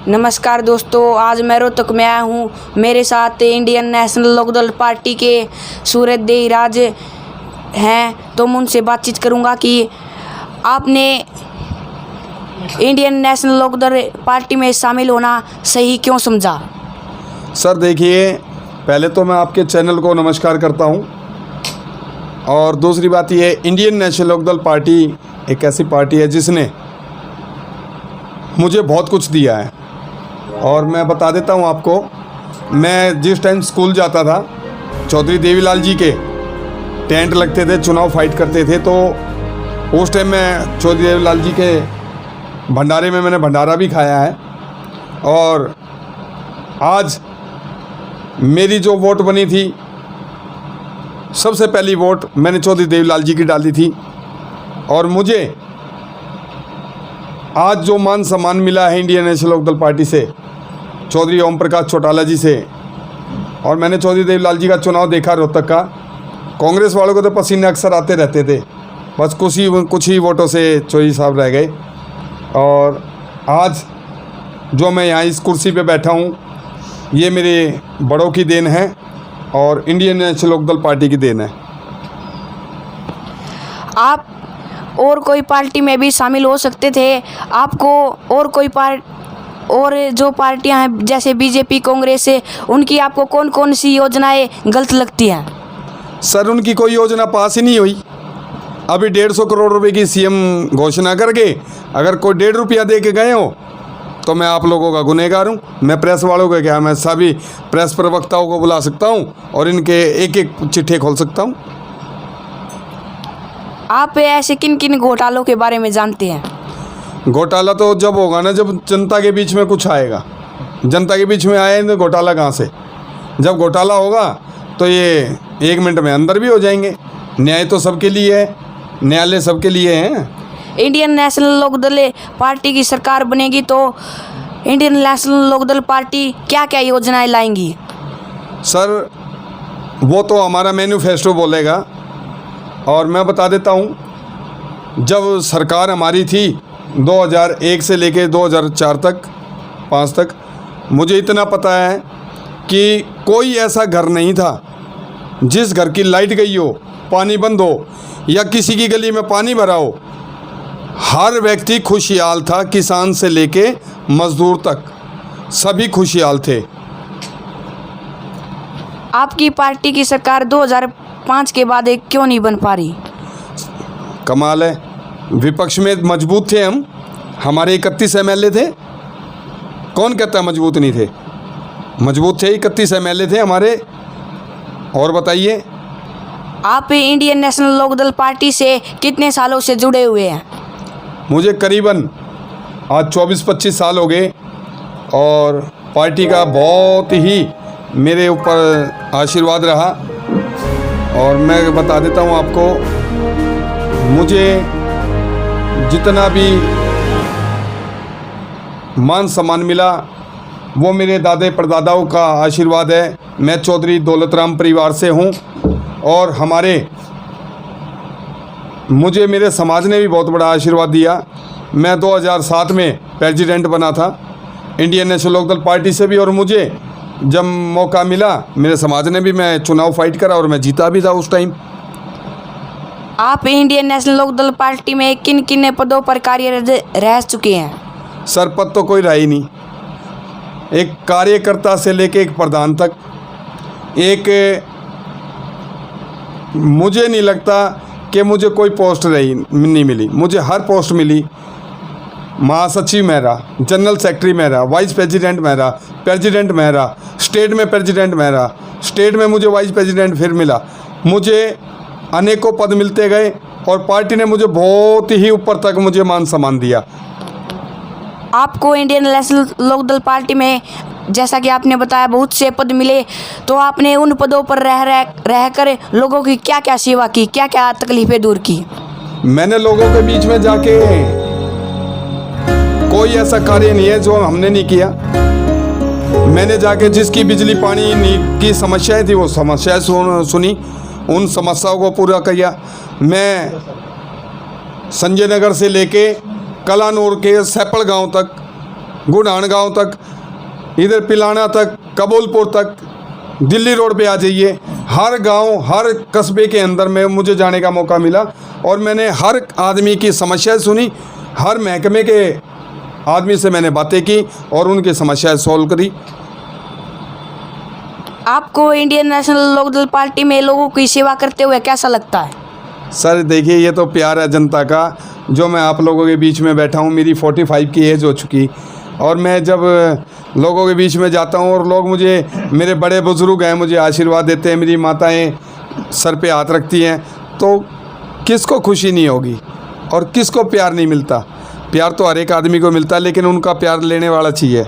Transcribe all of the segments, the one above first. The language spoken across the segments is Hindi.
नमस्कार दोस्तों, आज मैं रोहतक में आया हूँ। मेरे साथ इंडियन नेशनल लोकदल पार्टी के सूरज देईराज हैं, तो मैं उनसे बातचीत करूँगा कि आपने इंडियन नेशनल लोकदल पार्टी में शामिल होना सही क्यों समझा। सर देखिए, पहले तो मैं आपके चैनल को नमस्कार करता हूं, और दूसरी बात ये, इंडियन नेशनल लोकदल पार्टी एक ऐसी पार्टी है जिसने मुझे बहुत कुछ दिया है। और मैं बता देता हूं आपको, मैं जिस टाइम स्कूल जाता था, चौधरी देवीलाल जी के टेंट लगते थे, चुनाव फाइट करते थे, तो उस टाइम मैं चौधरी देवीलाल जी के भंडारे में मैंने भंडारा भी खाया है। और आज मेरी जो वोट बनी थी, सबसे पहली वोट मैंने चौधरी देवीलाल जी की डाली थी, और मुझे आज जो मान सम्मान मिला है इंडियन नेशनल लोकदल पार्टी से, चौधरी ओम प्रकाश चौटाला जी से। और मैंने चौधरी देवीलाल जी का चुनाव देखा रोहतक का। कांग्रेस वालों को तो पसीने अक्सर आते रहते थे, बस कुछ ही वोटों से चौधरी साहब रह गए। और आज जो मैं यहाँ इस कुर्सी पे बैठा हूँ, ये मेरे बड़ों की देन है और इंडियन नेशनल लोकदल पार्टी की देन है। आप और कोई पार्टी में भी शामिल हो सकते थे। आपको और जो पार्टियां हैं जैसे बीजेपी, कांग्रेस है, उनकी आपको कौन कौन सी योजनाएं गलत लगती हैं। सर उनकी कोई योजना पास ही नहीं हुई। अभी 150 करोड़ रुपए की सीएम घोषणा करके अगर कोई 1.5 रुपया दे के गए हो तो मैं आप लोगों का गुनहगार हूँ। मैं प्रेस वालों को क्या, मैं सभी प्रेस प्रवक्ताओं को बुला सकता हूँ और इनके एक एक चिट्ठे खोल सकता हूँ। आप ऐसे किन किन घोटालों के बारे में जानते हैं। घोटाला तो जब होगा ना, जब जनता के बीच में कुछ आएगा। जनता के बीच में आए तो घोटाला कहाँ से। जब घोटाला होगा तो ये 1 मिनट में अंदर भी हो जाएंगे। न्याय तो सबके लिए है, न्यायालय सबके लिए है। इंडियन नेशनल लोकदल पार्टी की सरकार बनेगी तो इंडियन नेशनल लोकदल पार्टी क्या क्या योजनाएं लाएंगी। सर वो तो हमारा मैनिफेस्टो बोलेगा, और मैं बता देता हूँ, जब सरकार हमारी थी 2001 से लेके 2004 तक 5 तक, मुझे इतना पता है कि कोई ऐसा घर नहीं था जिस घर की लाइट गई हो, पानी बंद हो या किसी की गली में पानी भरा हो। हर व्यक्ति खुशहाल था, किसान से लेके मजदूर तक सभी खुशहाल थे। आपकी पार्टी की सरकार 2005 के बाद एक क्यों नहीं बन पा रही। कमाल है, विपक्ष में मजबूत थे हम, हमारे 31 एमएलए थे। कौन कहता है मजबूत नहीं थे, मजबूत थे, 31 एमएलए थे हमारे। और बताइए, आप इंडियन नेशनल लोकदल पार्टी से कितने सालों से जुड़े हुए हैं। मुझे करीबन आज 24-25 साल हो गए, और पार्टी का बहुत ही मेरे ऊपर आशीर्वाद रहा। और मैं बता देता हूँ आपको, मुझे जितना भी मान सम्मान मिला वो मेरे दादे परदादाओं का आशीर्वाद है। मैं चौधरी दौलतराम परिवार से हूँ, और मुझे मेरे समाज ने भी बहुत बड़ा आशीर्वाद दिया। मैं 2007 में प्रेसिडेंट बना था इंडियन नेशनल लोकदल पार्टी से भी, और मुझे जब मौका मिला मेरे समाज ने भी, मैं चुनाव फाइट करा और मैं जीता भी था उस टाइम। आप इंडियन नेशनल लोकदल पार्टी में किन किन पदों पर कार्यरत रह चुके हैं। सर पद तो कोई रहा ही नहीं, एक कार्यकर्ता से लेके एक प्रधान तक। मुझे नहीं लगता कि मुझे कोई पोस्ट नहीं मिली, मुझे हर पोस्ट मिली। महासचिव में रहा, जनरल सेक्रेटरी में रहा, वाइस प्रेसिडेंट में रहा, प्रेसिडेंट में रहा, स्टेट में प्रेसिडेंट में रहा, स्टेट में मुझे वाइस प्रेसिडेंट फिर मिला। मुझे अनेकों पद मिलते गए, और पार्टी ने मुझे बहुत ही ऊपर तक मुझे मान सम्मान दिया। आपको इंडियन नेशनल लोकदल पार्टी में, जैसा कि आपने बताया, बहुत से पद मिले, तो आपने उन पदों पर रह कर लोगों की क्या क्या सेवा की, क्या क्या तकलीफें दूर की। मैंने लोगों के बीच में जाके, कोई ऐसा कार्य नहीं है जो हमने नहीं किया। मैंने जाके जिसकी बिजली पानी की समस्याएं थी वो समस्याएं सुनी, उन समस्याओं को पूरा किया। मैं संजय नगर से लेके कलानूर के सैपड़ गांव तक गुड़ान गांव तक, इधर पिलाना तक, कबूलपुर तक, दिल्ली रोड पे आ जाइए। हर गांव, हर कस्बे के अंदर में मुझे जाने का मौका मिला और मैंने हर आदमी की समस्याएं सुनी, हर महकमे के आदमी से मैंने बातें की और उनकी समस्याएं सॉल्व करी। आपको इंडियन नेशनल लोकदल पार्टी में लोगों की सेवा करते हुए कैसा लगता है? सर देखिए, ये तो प्यार है जनता का, जो मैं आप लोगों के बीच में बैठा हूँ। मेरी 45 की एज हो चुकी और मैं जब लोगों के बीच में जाता हूँ और लोग मुझे, मेरे बड़े बुज़ुर्ग हैं, मुझे आशीर्वाद देते हैं, मेरी माताएं सर पे हाथ रखती हैं, तो किसको खुशी नहीं होगी और किसको प्यार नहीं मिलता? प्यार तो हर एक आदमी को मिलता है, लेकिन उनका प्यार लेने वाला चाहिए।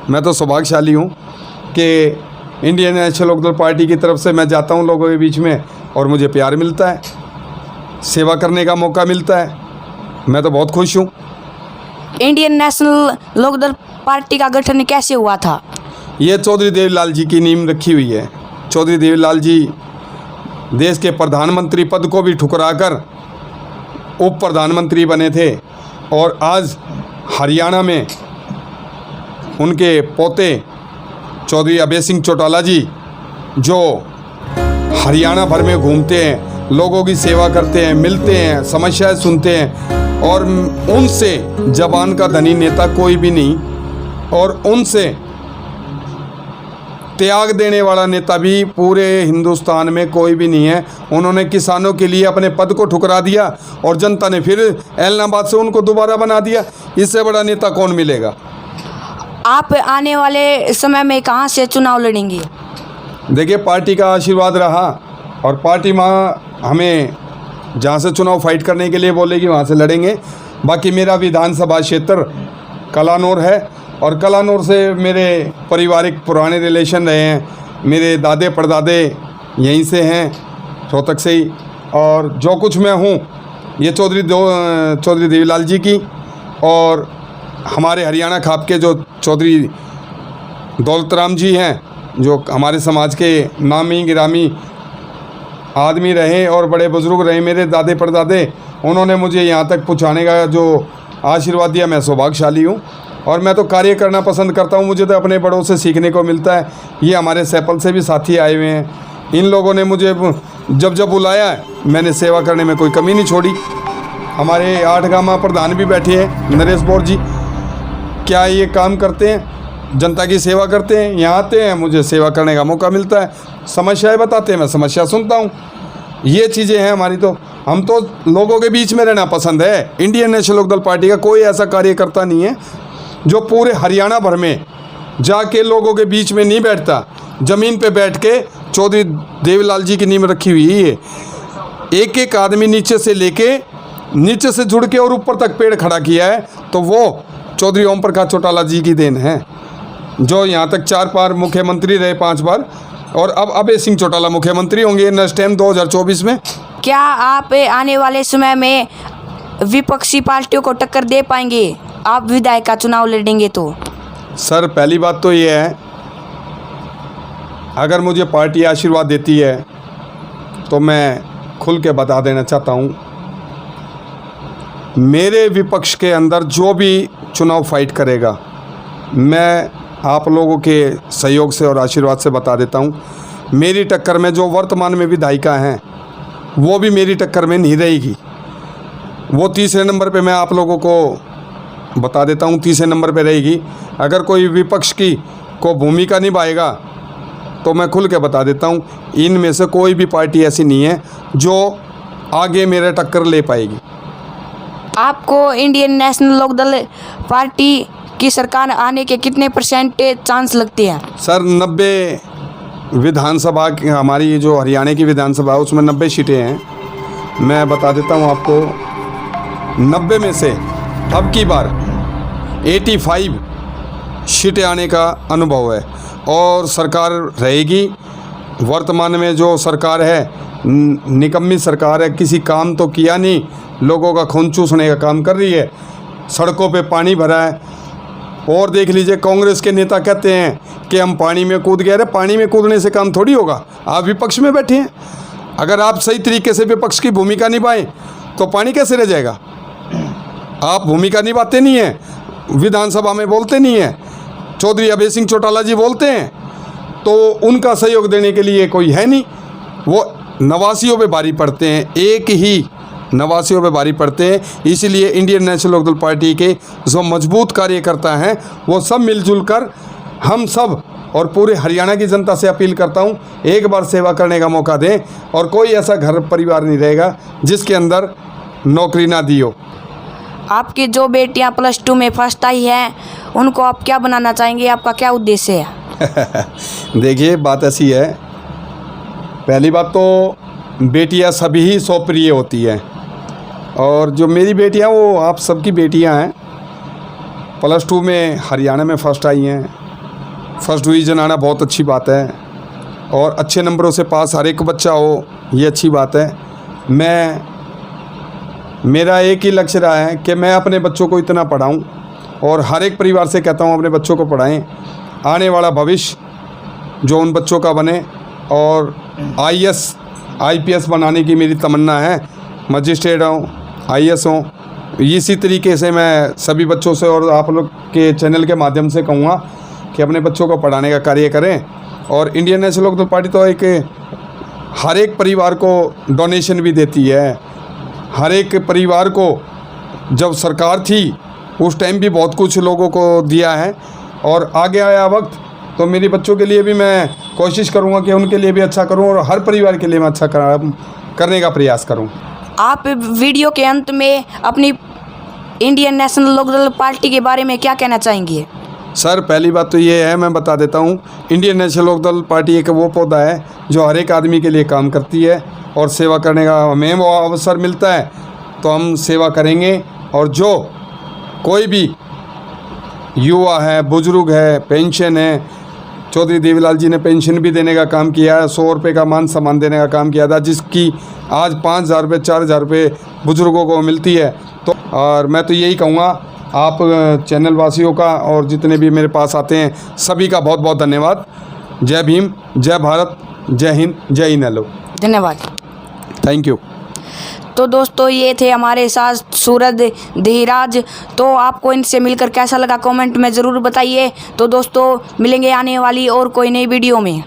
मैं तो सौभाग्यशाली हूँ कि इंडियन नेशनल लोकदल पार्टी की तरफ से मैं जाता हूँ लोगों के बीच में और मुझे प्यार मिलता है, सेवा करने का मौका मिलता है। मैं तो बहुत खुश हूँ। इंडियन नेशनल लोकदल पार्टी का गठन कैसे हुआ था? ये चौधरी देवीलाल जी की नींव रखी हुई है। चौधरी देवीलाल जी देश के प्रधानमंत्री पद को भी ठुकराकर उप प्रधानमंत्री बने थे और आज हरियाणा में उनके पोते चौधरी अभय सिंह चौटाला जी, जो हरियाणा भर में घूमते हैं, लोगों की सेवा करते हैं, मिलते हैं, समस्याएं सुनते हैं और उनसे जबान का धनी नेता कोई भी नहीं और उनसे त्याग देने वाला नेता भी पूरे हिंदुस्तान में कोई भी नहीं है। उन्होंने किसानों के लिए अपने पद को ठुकरा दिया और जनता ने फिर ऐलनाबाद से उनको दोबारा बना दिया। इससे बड़ा नेता कौन मिलेगा? आप आने वाले समय में कहां से चुनाव लड़ेंगे? देखिए, पार्टी का आशीर्वाद रहा और पार्टी हमें जहाँ से चुनाव फाइट करने के लिए बोलेगी वहाँ से लड़ेंगे। बाकी मेरा विधानसभा क्षेत्र कलानौर है और कलानौर से मेरे पारिवारिक पुराने रिलेशन रहे हैं। मेरे दादे परदादे यहीं से हैं, रोहतक से ही, और जो कुछ मैं हूँ ये चौधरी देवीलाल जी की और हमारे हरियाणा खाप के जो चौधरी दौलतराम जी हैं, जो हमारे समाज के नामी गिरामी आदमी रहे और बड़े बुज़ुर्ग रहे, मेरे दादे परदादे, उन्होंने मुझे यहाँ तक पहुँचाने का जो आशीर्वाद दिया, मैं सौभाग्यशाली हूँ और मैं तो कार्य करना पसंद करता हूँ। मुझे तो अपने बड़ों से सीखने को मिलता है। ये हमारे सैपल से भी साथी आए हुए हैं, इन लोगों ने मुझे जब जब बुलाया है मैंने सेवा करने में कोई कमी नहीं छोड़ी। हमारे 8 गामा प्रधान भी बैठे हैं, नरेश बोर जी, क्या ये काम करते हैं, जनता की सेवा करते हैं, यहाँ आते हैं, मुझे सेवा करने का मौका मिलता है, समस्याएं बताते हैं, मैं समस्या सुनता हूँ। ये चीज़ें हैं हमारी। तो हम तो लोगों के बीच में रहना पसंद है। इंडियन नेशनल लोकदल पार्टी का कोई ऐसा कार्यकर्ता नहीं है जो पूरे हरियाणा भर में जाके लोगों के बीच में नहीं बैठता। ज़मीन पे बैठ के चौधरी देवीलाल जी की नींव रखी हुई है। एक एक आदमी नीचे से जुड़ के और ऊपर तक पेड़ खड़ा किया है, तो वो चौधरी ओम प्रकाश चौटाला जी की देन है, जो यहाँ तक 4 बार मुख्यमंत्री रहे, 5 बार, और अब अभय सिंह चौटाला मुख्यमंत्री होंगे नेक्स्ट टाइम 2024 में। क्या आप आने वाले समय में विपक्षी पार्टियों को टक्कर दे पाएंगे? आप विधायक का चुनाव लड़ेंगे तो? सर पहली बात तो ये है, अगर मुझे पार्टी आशीर्वाद देती है तो मैं खुल के बता देना चाहता हूँ, मेरे विपक्ष के अंदर जो भी चुनाव फाइट करेगा, मैं आप लोगों के सहयोग से और आशीर्वाद से बता देता हूँ, मेरी टक्कर में जो वर्तमान में विधायिका हैं वो भी मेरी टक्कर में नहीं रहेगी। वो तीसरे नंबर पे मैं आप लोगों को बता देता हूँ, तीसरे नंबर पे रहेगी। अगर कोई विपक्ष की को भूमिका निभाएगा तो मैं खुल के बता देता हूँ, इनमें से कोई भी पार्टी ऐसी नहीं है जो आगे मेरे टक्कर ले पाएगी। आपको इंडियन नेशनल लोकदल पार्टी की सरकार आने के कितने % चांस लगते हैं? सर 90 विधानसभा हमारी जो हरियाणा की विधानसभा है उसमें 90 सीटें हैं। मैं बता देता हूँ आपको, 90 में से अब की बार 85 सीटें आने का अनुभव है और सरकार रहेगी। वर्तमान में जो सरकार है निकम्मी सरकार है, किसी काम तो किया नहीं, लोगों का खून चूसने का काम कर रही है, सड़कों पे पानी भरा है। और देख लीजिए, कांग्रेस के नेता कहते हैं कि हम पानी में कूद गए। अरे पानी में कूदने से काम थोड़ी होगा, आप विपक्ष में बैठे हैं। अगर आप सही तरीके से विपक्ष की भूमिका निभाएं तो पानी कैसे रह जाएगा? आप भूमिका निभाते नहीं हैं, विधानसभा में बोलते नहीं हैं, चौधरी अभय सिंह चौटाला जी बोलते हैं, तो उनका सहयोग देने के लिए कोई है नहीं। वो नवासियों पे भारी पड़ते हैं, एक ही नवासियों पे भारी पड़ते हैं। इसीलिए इंडियन नेशनल लोकदल पार्टी के जो मजबूत कार्यकर्ता हैं वो सब मिलजुल कर हम सब और पूरे हरियाणा की जनता से अपील करता हूं, एक बार सेवा करने का मौका दें और कोई ऐसा घर परिवार नहीं रहेगा जिसके अंदर नौकरी ना दी हो। आपकी जो बेटियां +2 में फर्स्ट आई हैं उनको आप क्या बनाना चाहेंगे, आपका क्या उद्देश्य है? देखिए बात ऐसी है, पहली बात तो बेटियां सभी ही स्वप्रिय होती हैं और जो मेरी बेटियां वो आप सबकी बेटियां हैं। +2 में हरियाणा में फर्स्ट आई हैं, फर्स्ट डिवीज़न आना बहुत अच्छी बात है और अच्छे नंबरों से पास हर एक बच्चा हो, ये अच्छी बात है। मेरा एक ही लक्ष्य रहा है कि मैं अपने बच्चों को इतना पढ़ाऊं और हर एक परिवार से कहता हूं अपने बच्चों को पढ़ाएं, आने वाला भविष्य जो उन बच्चों का बने और IAS IPS बनाने की मेरी तमन्ना है। मजिस्ट्रेट हों, IAS हों, इसी तरीके से मैं सभी बच्चों से और आप लोग के चैनल के माध्यम से कहूँगा कि अपने बच्चों को पढ़ाने का कार्य करें। और इंडियन नेशनल लोकदल पार्टी तो एक हर एक परिवार को डोनेशन भी देती है। हर एक परिवार को जब सरकार थी उस टाइम भी बहुत कुछ लोगों को दिया है और आगे आया वक्त तो मेरे बच्चों के लिए भी मैं कोशिश करूंगा कि उनके लिए भी अच्छा करूं और हर परिवार के लिए मैं अच्छा करने का प्रयास करूं। आप वीडियो के अंत में अपनी इंडियन नेशनल लोकदल पार्टी के बारे में क्या कहना चाहेंगे? सर पहली बात तो ये है, मैं बता देता हूँ, इंडियन नेशनल लोकदल पार्टी एक वो पौधा है जो हर एक आदमी के लिए काम करती है और सेवा करने का हमें वो अवसर मिलता है तो हम सेवा करेंगे। और जो कोई भी युवा है, बुजुर्ग है, पेंशन है, चौधरी देवीलाल जी ने पेंशन भी देने का काम किया है, 100 रुपये का मान सम्मान देने का काम किया था, जिसकी आज 5,000 रुपये 4,000 रुपये बुजुर्गों को मिलती है। तो और मैं तो यही कहूँगा आप चैनल वासियों का और जितने भी मेरे पास आते हैं सभी का बहुत बहुत धन्यवाद। जय भीम, जय भारत, जय हिंद, जय इनेलो। धन्यवाद। Thank you. तो दोस्तों ये थे हमारे साथ सूरज धीराज। तो आपको इनसे मिलकर कैसा लगा कमेंट में ज़रूर बताइए। तो दोस्तों मिलेंगे आने वाली और कोई नई वीडियो में।